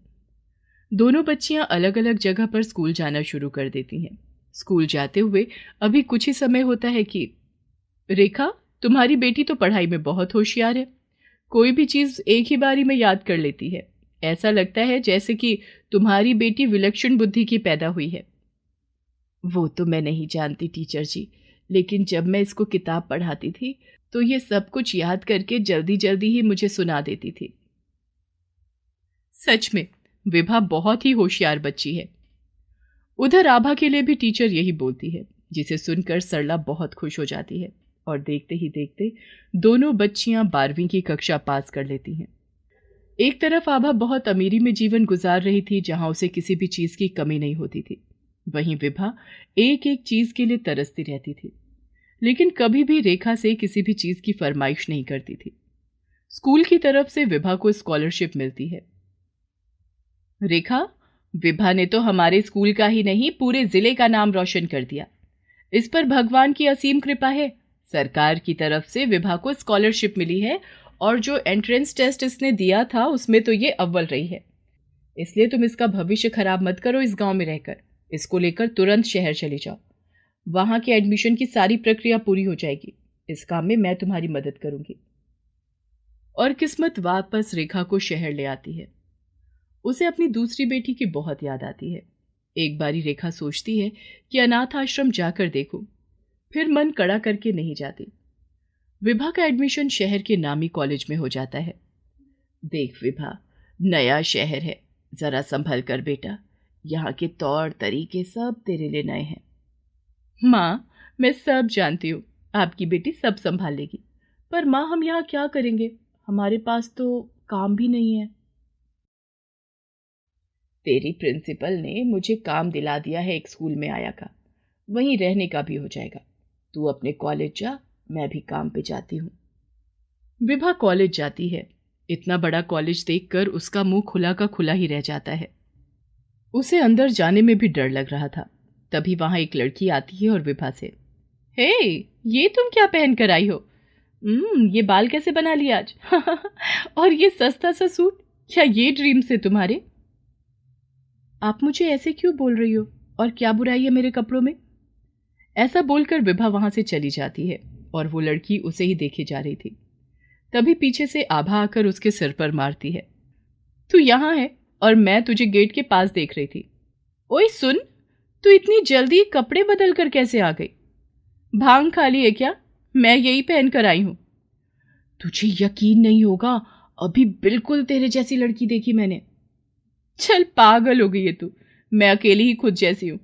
दोनों बच्चियां अलग अलग जगह पर स्कूल जाना शुरू कर देती हैं। स्कूल जाते हुए अभी कुछ ही समय होता है कि रेखा, तुम्हारी बेटी तो पढ़ाई में बहुत होशियार है। कोई भी चीज एक ही बारी में याद कर लेती है। ऐसा लगता है जैसे कि तुम्हारी बेटी विलक्षण बुद्धि की पैदा हुई है। वो तो मैं नहीं जानती टीचर जी, लेकिन जब मैं इसको किताब पढ़ाती थी तो ये सब कुछ याद करके जल्दी जल्दी ही मुझे सुना देती थी। सच में विभा बहुत ही होशियार बच्ची है। उधर आभा के लिए भी टीचर यही बोलती है, जिसे सुनकर सरला बहुत खुश हो जाती है और देखते ही देखते दोनों बच्चियां 12वीं की कक्षा पास कर लेती हैं। एक तरफ आभा बहुत अमीरी में जीवन गुजार रही थी, जहां उसे किसी भी चीज की कमी नहीं होती थी। वहीं विभा एक एक चीज के लिए तरसती रहती थी, लेकिन कभी भी रेखा से किसी भी चीज की फरमाइश नहीं करती थी। स्कूल की तरफ से विभा को स्कॉलरशिप मिलती है। रेखा, विभा ने तो हमारे स्कूल का ही नहीं पूरे जिले का नाम रोशन कर दिया। इस पर भगवान की असीम कृपा है। सरकार की तरफ से विभा को स्कॉलरशिप मिली है और जो एंट्रेंस टेस्ट इसने दिया था उसमें तो ये अव्वल रही है। इसलिए तुम इसका भविष्य खराब मत करो इस गांव में रहकर। इसको लेकर तुरंत शहर चले जाओ। वहां के एडमिशन की सारी प्रक्रिया पूरी हो जाएगी। इस काम में मैं तुम्हारी मदद करूंगी। और किस्मत वापस रेखा को शहर ले आती है। उसे अपनी दूसरी बेटी की बहुत याद आती है। एक बारी रेखा सोचती है कि अनाथ आश्रम जाकर देखूं, फिर मन कड़ा करके नहीं जाती। विभा का एडमिशन शहर के नामी कॉलेज में हो जाता है। देख विभा, नया शहर है, जरा संभल कर बेटा। यहाँ के तौर तरीके सब तेरे लिए नए हैं। माँ, मैं सब जानती हूँ, आपकी बेटी सब संभाल लेगी। पर माँ, हम यहाँ क्या करेंगे? हमारे पास तो काम भी नहीं है। तेरी प्रिंसिपल ने मुझे काम दिला दिया है एक स्कूल में आया का, वहीं रहने का भी हो जाएगा। तू अपने कॉलेज जा, मैं भी काम पे जाती हूँ। विभा कॉलेज जाती है। इतना बड़ा कॉलेज देखकर उसका मुंह खुला का खुला ही रह जाता है। उसे अंदर जाने में भी डर लग रहा था। तभी वहां एक लड़की आती है और विभा से, हे, ये तुम क्या पहन कर आई हो? ये बाल कैसे बना लिया आज? और ये सस्ता सा सूट, क्या ये ड्रीम्स है तुम्हारे? आप मुझे ऐसे क्यों बोल रही हो? और क्या बुराई है मेरे कपड़ों में? ऐसा बोलकर विभा वहां से चली जाती है और वो लड़की उसे ही देखे जा रही थी। तभी पीछे से आभा आकर उसके सिर पर मारती है। तू यहां है और मैं तुझे गेट के पास देख रही थी। ओए सुन, तू इतनी जल्दी कपड़े बदल कर कैसे आ गई? भांग खा ली है क्या? मैं यही पहन कर आई हूं। तुझे यकीन नहीं होगा, अभी बिल्कुल तेरे जैसी लड़की देखी मैंने। चल पागल हो गई है तू, मैं अकेली ही खुद जैसी हूं।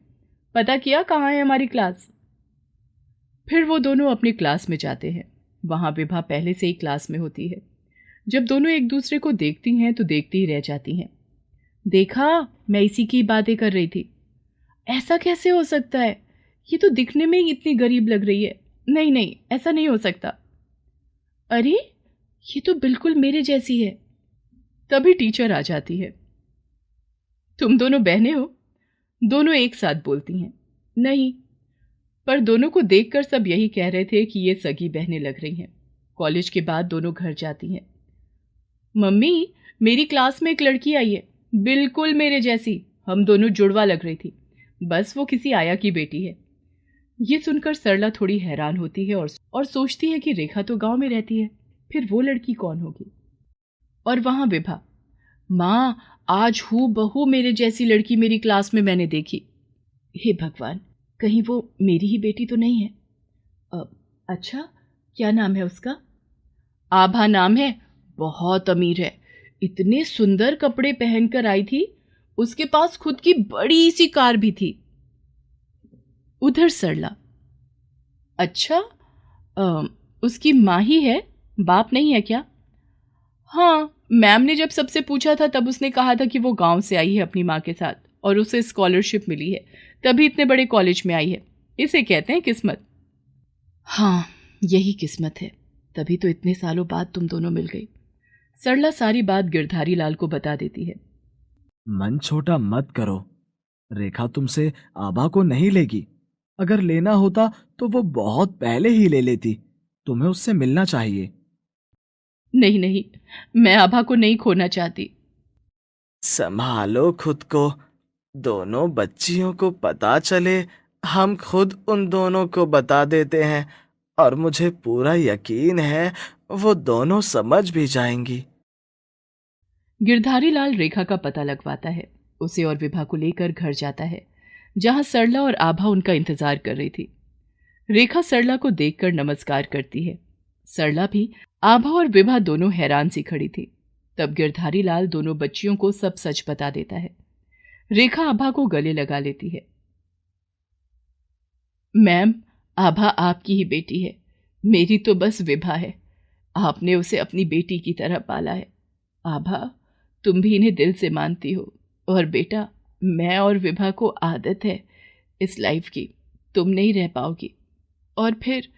पता किया कहाँ है हमारी क्लास? फिर वो दोनों अपनी क्लास में जाते हैं। वहां विभा पहले से ही क्लास में होती है। जब दोनों एक दूसरे को देखती हैं तो देखती ही रह जाती हैं। देखा, मैं इसी की बातें कर रही थी। ऐसा कैसे हो सकता है? ये तो दिखने में ही इतनी गरीब लग रही है। नहीं नहीं, ऐसा नहीं हो सकता। अरे, ये तो बिल्कुल मेरे जैसी है। तभी टीचर आ जाती है। तुम दोनों बहनें हो? दोनों एक साथ बोलती हैं। नहीं, पर दोनों को देखकर सब यही कह रहे थे कि ये सगी बहनें लग रही हैं। कॉलेज के बाद दोनों घर जाती हैं। मम्मी, मेरी क्लास में एक लड़की आई है, बिल्कुल मेरे जैसी। हम दोनों जुड़वा लग रही थी। बस वो किसी आया की बेटी है। ये सुनकर सरला थोड़ी हैरान होती है और सोचती है कि रेखा तो गांव में रहती है, फिर वो लड़की कौन होगी? और वहां विभा। माँ, आज हूबहू मेरे जैसी लड़की मेरी क्लास में मैंने देखी। हे भगवान, कहीं वो मेरी ही बेटी तो नहीं है? अच्छा, क्या नाम है उसका? आभा नाम है। बहुत अमीर है। इतने सुंदर कपड़े पहनकर आई थी। उसके पास खुद की बड़ी सी कार भी थी। उधर सरला। अच्छा, उसकी माँ ही है, बाप नहीं है क्या? हाँ, मैम ने जब सबसे पूछा था तब उसने कहा था कि वो गांव से आई है अपनी माँ के साथ और उसे स्कॉलरशिप मिली है, तभी इतने बड़े कॉलेज में आई है। इसे कहते हैं किस्मत। हाँ, यही किस्मत है, तभी तो इतने सालों बाद तुम दोनों मिल गई। सरला सारी बात गिरधारी लाल को बता देती है। मन छोटा मत करो। रेखा तुमसे आभा को नहीं लेगी। अगर लेना होता तो वो बहुत पहले ही ले लेती। तुम्हें उससे मिलना चाहिए। नहीं नहीं, मैं आभा को नहीं खोना चाहती। संभालो खुद को। दोनों बच्चियों को पता चले, हम खुद उन दोनों को बता देते हैं और मुझे पूरा यकीन है वो दोनों समझ भी जाएंगी। गिरधारी लाल रेखा का पता लगवाता है, उसे और विभा को लेकर घर जाता है, जहां सरला और आभा उनका इंतजार कर रही थी। रेखा सरला को देखकर नमस्कार करती है। सरला भी आभा और विभा दोनों हैरान सी खड़ी थी। तब गिरधारी लाल दोनों बच्चियों को सब सच बता देता है। रेखा आभा को गले लगा लेती है। मैम, आभा आपकी ही बेटी है, मेरी तो बस विभा है। आपने उसे अपनी बेटी की तरह पाला है। आभा, तुम भी इन्हें दिल से मानती हो। और बेटा, मैं और विभा को आदत है इस लाइफ की, तुम नहीं रह पाओगी। और फिर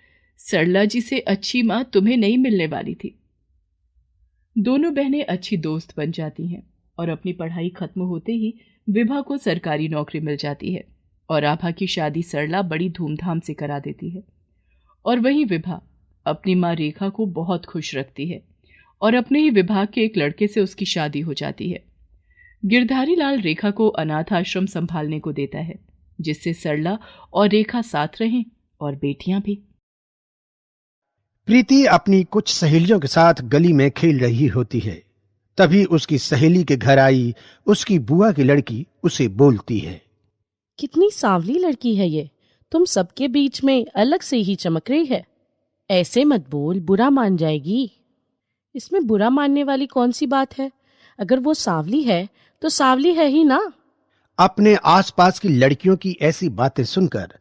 सरला जी से अच्छी माँ तुम्हें नहीं मिलने वाली थी। दोनों बहनें अच्छी दोस्त बन जाती हैं और अपनी पढ़ाई खत्म होते ही विभा को सरकारी नौकरी मिल जाती है और आभा की शादी सरला बड़ी धूमधाम से करा देती है। और वहीं विभा अपनी माँ रेखा को बहुत खुश रखती है और अपने ही विभाग के एक लड़के से उसकी शादी हो जाती है। गिरधारी लाल रेखा को अनाथ आश्रम संभालने को देता है, जिससे सरला और रेखा साथ रहें और बेटियां भी। प्रीति अपनी कुछ सहेलियों के साथ गली में खेल रही होती है। तभी उसकी सहेली के घर आई उसकी बुआ की लड़की उसे बोलती है। कितनी सांवली लड़की है ये, तुम सबके बीच में अलग से ही चमक रही है। ऐसे मत बोल, बुरा मान जाएगी। इसमें बुरा मानने वाली कौन सी बात है? अगर वो सांवली है तो सांवली है ही ना। अपने आसपास की लड़कियों की ऐसी बातें सुनकर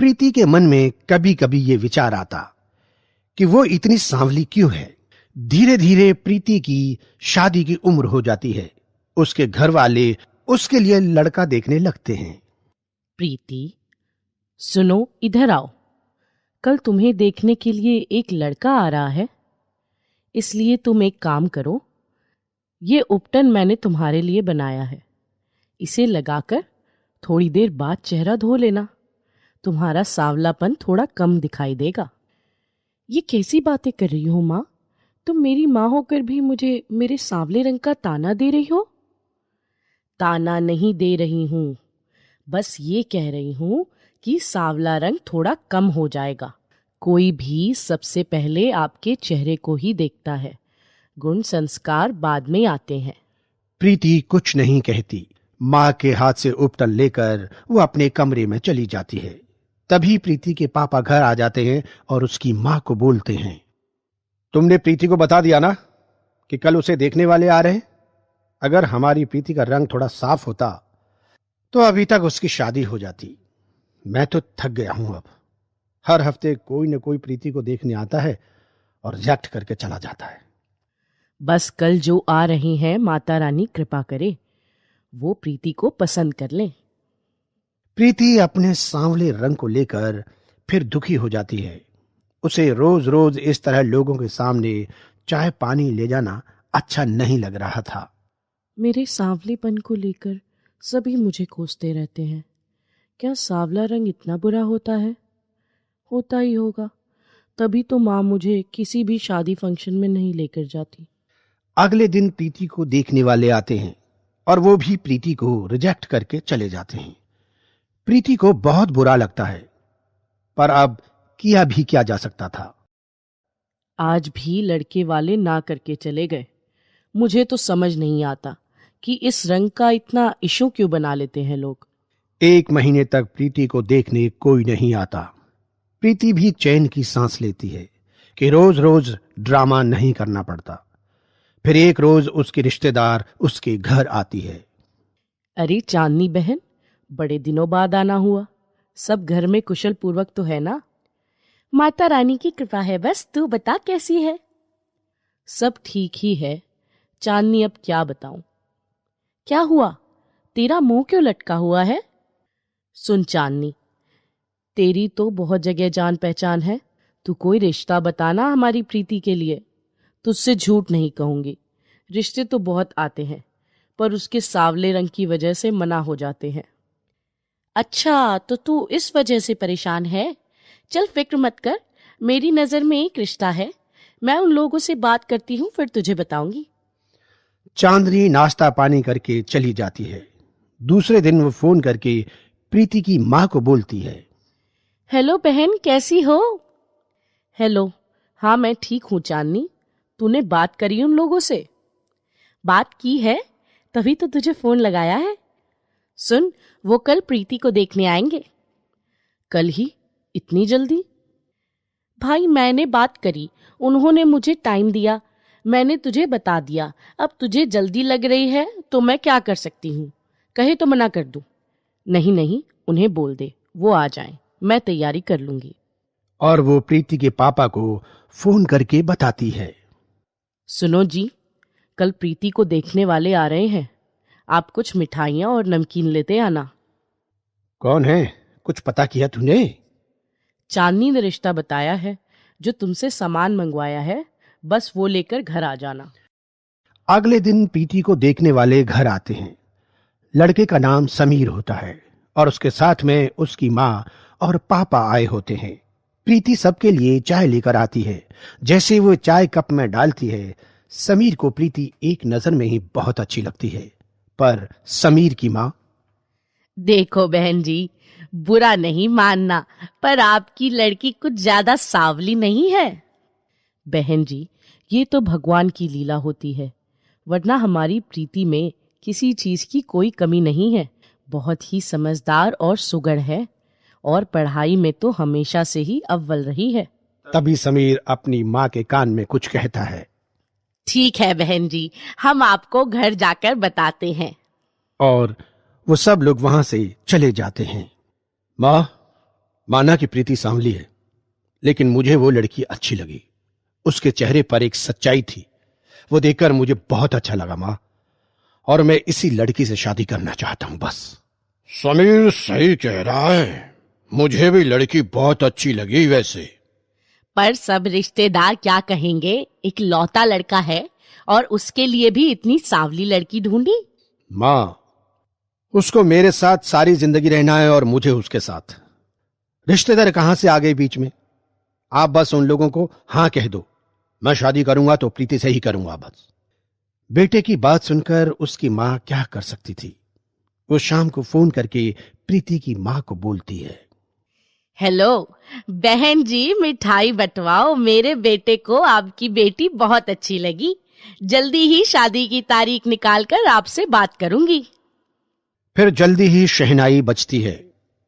प्रीति के मन में कभी कभी ये विचार आता कि वो इतनी सांवली क्यों है। धीरे धीरे प्रीति की शादी की उम्र हो जाती है। उसके घर वाले उसके लिए लड़का देखने लगते हैं। प्रीति, सुनो, इधर आओ। कल तुम्हें देखने के लिए एक लड़का आ रहा है, इसलिए तुम एक काम करो। ये उपटन मैंने तुम्हारे लिए बनाया है, इसे लगाकर थोड़ी देर बाद चेहरा धो लेना, तुम्हारा सांवलापन थोड़ा कम दिखाई देगा। ये कैसी बातें कर रही हो माँ? तुम मेरी माँ होकर भी मुझे मेरे सांवले रंग का ताना दे रही हो? ताना नहीं दे रही हूँ, बस ये कह रही हूँ कि सांवला रंग थोड़ा कम हो जाएगा। कोई भी सबसे पहले आपके चेहरे को ही देखता है, गुण संस्कार बाद में आते हैं। प्रीति कुछ नहीं कहती। माँ के हाथ से उपटन लेकर वो अपने कमरे में चली जाती है। तभी प्रीति के पापा घर आ जाते हैं और उसकी माँ को बोलते हैं, तुमने प्रीति को बता दिया ना कि कल उसे देखने वाले आ रहे हैं? अगर हमारी प्रीति का रंग थोड़ा साफ होता तो अभी तक उसकी शादी हो जाती। मैं तो थक गया हूं। अब हर हफ्ते कोई न कोई प्रीति को देखने आता है और रिजेक्ट करके चला जाता है। बस कल जो आ रहे हैं माता रानी कृपा करे वो प्रीति को पसंद कर लें। प्रीति अपने सांवले रंग को लेकर फिर दुखी हो जाती है। उसे रोज रोज इस तरह लोगों के सामने चाय पानी ले जाना अच्छा नहीं लग रहा था। मेरे सांवलेपन को लेकर सभी मुझे कोसते रहते हैं। क्या सांवला रंग इतना बुरा होता है? होता ही होगा, तभी तो माँ मुझे किसी भी शादी फंक्शन में नहीं लेकर जाती। अगले दिन प्रीति को देखने वाले आते हैं और वो भी प्रीति को रिजेक्ट करके चले जाते हैं। प्रीति को बहुत बुरा लगता है, पर अब किया भी क्या जा सकता था। आज भी लड़के वाले ना करके चले गए। मुझे तो समझ नहीं आता कि इस रंग का इतना इशू क्यों बना लेते हैं लोग। 1 महीने तक प्रीति को देखने कोई नहीं आता। प्रीति भी चैन की सांस लेती है कि रोज रोज ड्रामा नहीं करना पड़ता। फिर एक रोज उसकी रिश्तेदार उसके घर आती है। अरे चांदनी बहन, बड़े दिनों बाद आना हुआ। सब घर में कुशल पूर्वक तो है ना? माता रानी की कृपा है, बस तू बता कैसी है? सब ठीक ही है चांदनी, अब क्या बताऊं। क्या हुआ, तेरा मुंह क्यों लटका हुआ है? सुन चांदनी, तेरी तो बहुत जगह जान पहचान है। तू कोई रिश्ता बताना हमारी प्रीति के लिए। तुझसे झूठ नहीं कहूंगी, रिश्ते तो बहुत आते हैं, पर उसके सांवले रंग की वजह से मना हो जाते हैं। अच्छा, तो तू इस वजह से परेशान है? चल फिक्र मत कर, मेरी नजर में एक रिश्ता है। मैं उन लोगों से बात करती हूँ, फिर तुझे बताऊंगी। चांदनी नाश्ता पानी करके चली जाती है। दूसरे दिन वो फोन करके प्रीति की माँ को बोलती है। हेलो बहन, कैसी हो? हेलो, हाँ मैं ठीक हूँ चांदनी। तूने बात करी उन लोगों से? बात की है, तभी तो तुझे फोन लगाया है। सुन, वो कल प्रीति को देखने आएंगे। कल ही? इतनी जल्दी? भाई मैंने बात करी, उन्होंने मुझे टाइम दिया, मैंने तुझे बता दिया। अब तुझे जल्दी लग रही है तो मैं क्या कर सकती हूँ? कहे तो मना कर दूं? नहीं नहीं, उन्हें बोल दे वो आ जाएं, मैं तैयारी कर लूंगी। और वो प्रीति के पापा को फोन करके बताती है। सुनो जी, कल प्रीति को देखने वाले आ रहे हैं। आप कुछ मिठाइयाँ और नमकीन लेते आना। कौन है, कुछ पता किया तूने? चांदनी ने रिश्ता बताया है, जो तुमसे सामान मंगवाया है, बस वो लेकर घर आ जाना। अगले दिन प्रीति को देखने वाले घर आते हैं। लड़के का नाम समीर होता है और उसके साथ में उसकी माँ और पापा आए होते हैं। प्रीति सबके लिए चाय लेकर आती है। जैसे वो चाय कप में डालती है, समीर को प्रीति एक नजर में ही बहुत अच्छी लगती है। पर समीर की माँ, देखो बहन जी, बुरा नहीं मानना, पर आपकी लड़की कुछ ज्यादा सांवली नहीं है। बहन जी, ये तो भगवान की लीला होती है, वरना हमारी प्रीति में किसी चीज की कोई कमी नहीं है। बहुत ही समझदार और सुगढ़ है, और पढ़ाई में तो हमेशा से ही अव्वल रही है। तभी समीर अपनी माँ के कान में कुछ कहता है। ठीक है बहन जी, हम आपको घर जाकर बताते हैं। और वो सब लोग वहां से चले जाते हैं। माँ, माना कि प्रीति सांवली है, लेकिन मुझे वो लड़की अच्छी लगी। उसके चेहरे पर एक सच्चाई थी, वो देखकर मुझे बहुत अच्छा लगा माँ, और मैं इसी लड़की से शादी करना चाहता हूँ बस। समीर सही कह रहा है, मुझे भी लड़की बहुत अच्छी लगी वैसे। पर सब रिश्तेदार क्या कहेंगे? एक लौता लड़का है और उसके लिए भी इतनी सांवली लड़की ढूंढी। माँ, उसको मेरे साथ सारी जिंदगी रहना है और मुझे उसके साथ। रिश्तेदार कहां से आ गए बीच में? आप बस उन लोगों को हाँ कह दो, मैं शादी करूंगा तो प्रीति से ही करूंगा बस। बेटे की बात सुनकर उसकी माँ क्या कर सकती थी। वो शाम को फोन करके प्रीति की माँ को बोलती है। हेलो बहन जी, मिठाई बंटवाओ, मेरे बेटे को आपकी बेटी बहुत अच्छी लगी। जल्दी ही शादी की तारीख निकालकर आपसे बात करूंगी। फिर जल्दी ही शहनाई बजती है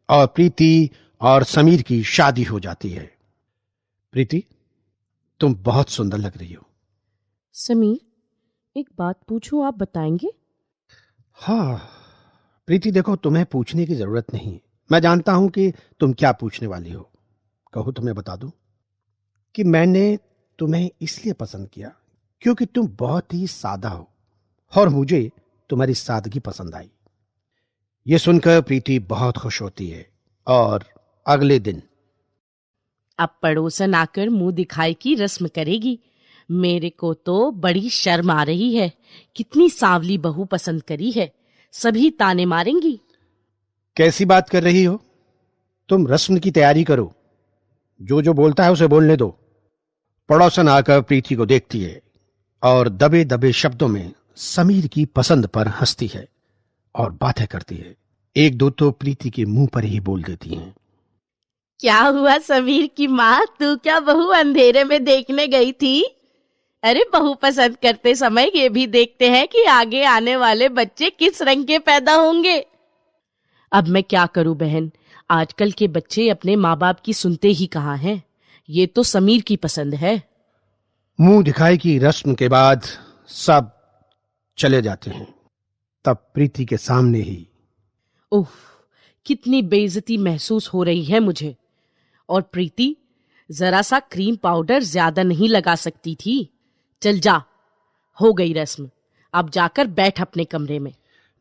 और प्रीति और समीर की शादी हो जाती है। प्रीति, तुम बहुत सुंदर लग रही हो। समीर, एक बात पूछूं, आप बताएंगे? हाँ प्रीति, देखो तुम्हें पूछने की जरूरत नहीं, मैं जानता हूं कि तुम क्या पूछने वाली हो। कहो तो मैं बता दूं कि मैंने तुम्हें इसलिए पसंद किया क्योंकि तुम बहुत ही सादा हो और मुझे तुम्हारी सादगी पसंद आई। ये सुनकर प्रीति बहुत खुश होती है और अगले दिन अब पड़ोसन आकर मुंह दिखाई की रस्म करेगी। मेरे को तो बड़ी शर्म आ रही है। कितनी सांवली बहू पसंद करी है, सभी ताने मारेंगी। कैसी बात कर रही हो? तुम रस्म की तैयारी करो, जो जो बोलता है उसे बोलने दो। पड़ोसन आकर प्रीति को देखती है और दबे दबे शब्दों में समीर की पसंद पर हंसती है और बातें करती है। एक दो तो प्रीति के मुंह पर ही बोल देती हैं। क्या हुआ समीर की माँ, तू क्या बहू अंधेरे में देखने गई थी? अरे बहू पसंद करते समय ये भी देखते हैं कि आगे आने वाले बच्चे किस रंग के पैदा होंगे। अब मैं क्या करूं बहन, आजकल के बच्चे अपने माँ बाप की सुनते ही कहाँ हैं। ये तो समीर की पसंद है। मुंह दिखाई की रस्म के बाद सब चले जाते हैं। तब प्रीति के सामने ही उफ, कितनी बेइज्जती महसूस हो रही है मुझे। और प्रीति, जरा सा क्रीम पाउडर ज्यादा नहीं लगा सकती थी? चल जा, हो गई रस्म, अब जाकर बैठ अपने कमरे में।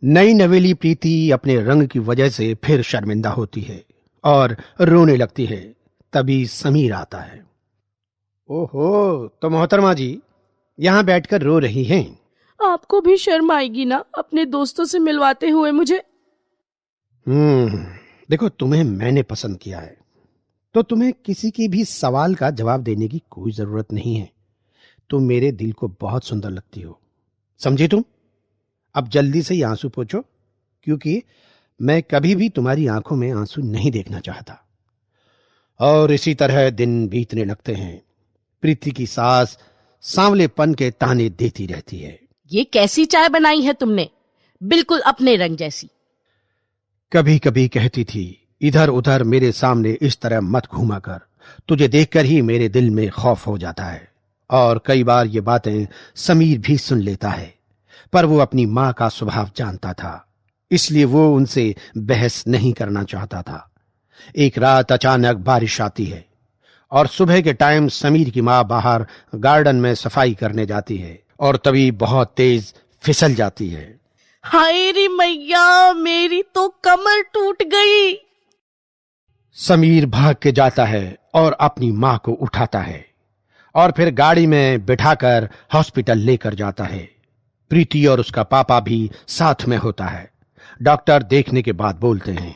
नई नवेली प्रीति अपने रंग की वजह से फिर शर्मिंदा होती है और रोने लगती है। तभी समीर आता है। ओहो, तो मोहतरमा जी यहाँ बैठकर रो रही हैं। आपको भी शर्म आएगी ना अपने दोस्तों से मिलवाते हुए मुझे। देखो, तुम्हें मैंने पसंद किया है तो तुम्हें किसी की भी सवाल का जवाब देने की कोई जरूरत नहीं है। तुम मेरे दिल को बहुत सुंदर लगती हो, समझी तुम? अब जल्दी से ही आंसू पोंछो, क्योंकि मैं कभी भी तुम्हारी आंखों में आंसू नहीं देखना चाहता। और इसी तरह दिन बीतने लगते हैं। प्रीति की सास सांवलेपन के ताने देती रहती है। ये कैसी चाय बनाई है तुमने, बिल्कुल अपने रंग जैसी। कभी कभी कहती थी, इधर उधर मेरे सामने इस तरह मत घूमा कर, तुझे देखकर ही मेरे दिल में खौफ हो जाता है। और कई बार ये बातें समीर भी सुन लेता है, पर वो अपनी माँ का स्वभाव जानता था, इसलिए वो उनसे बहस नहीं करना चाहता था। एक रात अचानक बारिश आती है और सुबह के टाइम समीर की माँ बाहर गार्डन में सफाई करने जाती है और तभी बहुत तेज फिसल जाती है। हाय रे मैया, मेरी तो कमर टूट गई। समीर भाग के जाता है और अपनी माँ को उठाता है और फिर गाड़ी में बिठाकर हॉस्पिटल लेकर जाता है। प्रीति और उसका पापा भी साथ में होता है। डॉक्टर देखने के बाद बोलते हैं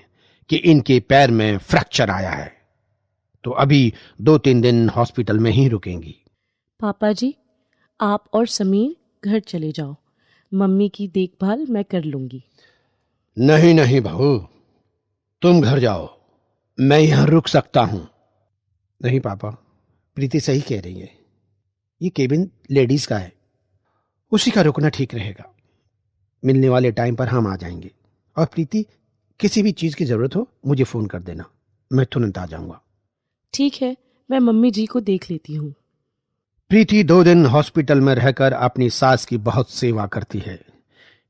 कि इनके पैर में फ्रैक्चर आया है, तो अभी 2-3 दिन हॉस्पिटल में ही रुकेंगी। पापा जी, आप और समीर घर चले जाओ, मम्मी की देखभाल मैं कर लूंगी। नहीं नहीं बहू, तुम घर जाओ, मैं यहां रुक सकता हूं। नहीं पापा, प्रीति सही कह रही है, ये केबिन लेडीज का है, उसी का रुकना ठीक रहेगा। मिलने वाले टाइम पर हम आ जाएंगे और प्रीति, किसी भी चीज की जरूरत हो मुझे फोन कर देना, मैं तुरंत आ जाऊंगा। ठीक है, मैं मम्मी जी को देख लेती हूँ। प्रीति 2 दिन हॉस्पिटल में रहकर अपनी सास की बहुत सेवा करती है।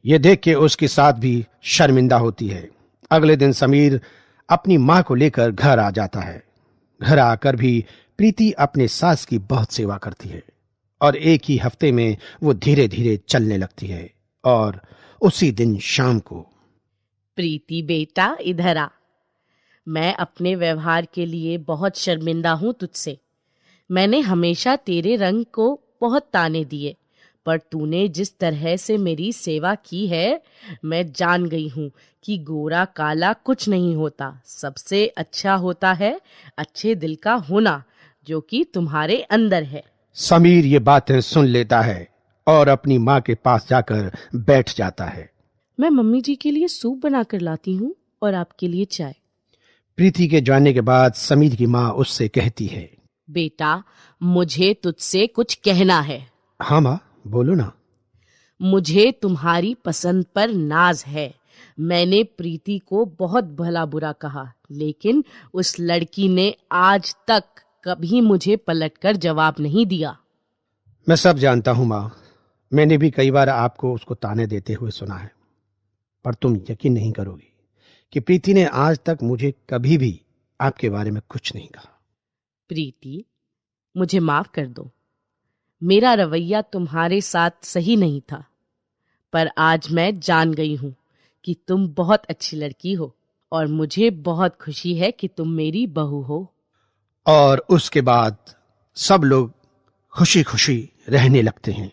ये देख के उसकी सास भी शर्मिंदा होती है। अगले दिन समीर अपनी माँ को लेकर घर आ जाता है। घर आकर भी प्रीति अपने सास की बहुत सेवा करती है और एक ही हफ्ते में वो धीरे धीरे चलने लगती है। और उसी दिन शाम को, प्रीति बेटा इधर आ, मैं अपने व्यवहार के लिए बहुत शर्मिंदा हूँ तुझसे। मैंने हमेशा तेरे रंग को बहुत ताने दिए, पर तूने जिस तरह से मेरी सेवा की है, मैं जान गई हूँ कि गोरा काला कुछ नहीं होता। सबसे अच्छा होता है अच्छे दिल का होना, जो कि तुम्हारे अंदर है। समीर ये बातें सुन लेता है और अपनी माँ के पास जाकर बैठ जाता है। मैं मम्मी जी के लिए सूप बनाकर लाती हूँ और आपके लिए चाय। प्रीति के जाने के बाद समीर की माँ उससे कहती है, बेटा, मुझे तुझसे कुछ कहना है। हाँ माँ, बोलो ना। मुझे तुम्हारी पसंद पर नाज है। मैंने प्रीति को बहुत भला बुरा कहा, लेकिन उस लड़की ने आज तक कभी मुझे पलटकर जवाब नहीं दिया। मैं सब जानता हूँ माँ, मैंने भी कई बार आपको उसको ताने देते हुए सुना है, पर तुम यकीन नहीं करोगी कि प्रीति ने आज तक मुझे कभी भी आपके बारे में कुछ नहीं कहा। प्रीति, मुझे माफ कर दो। मेरा रवैया तुम्हारे साथ सही नहीं था, पर आज मैं जान गई हूं कि तुम बहुत अच्छी लड़की हो और मुझे बहुत खुशी है कि तुम मेरी बहू हो। और उसके बाद सब लोग खुशी खुशी रहने लगते हैं।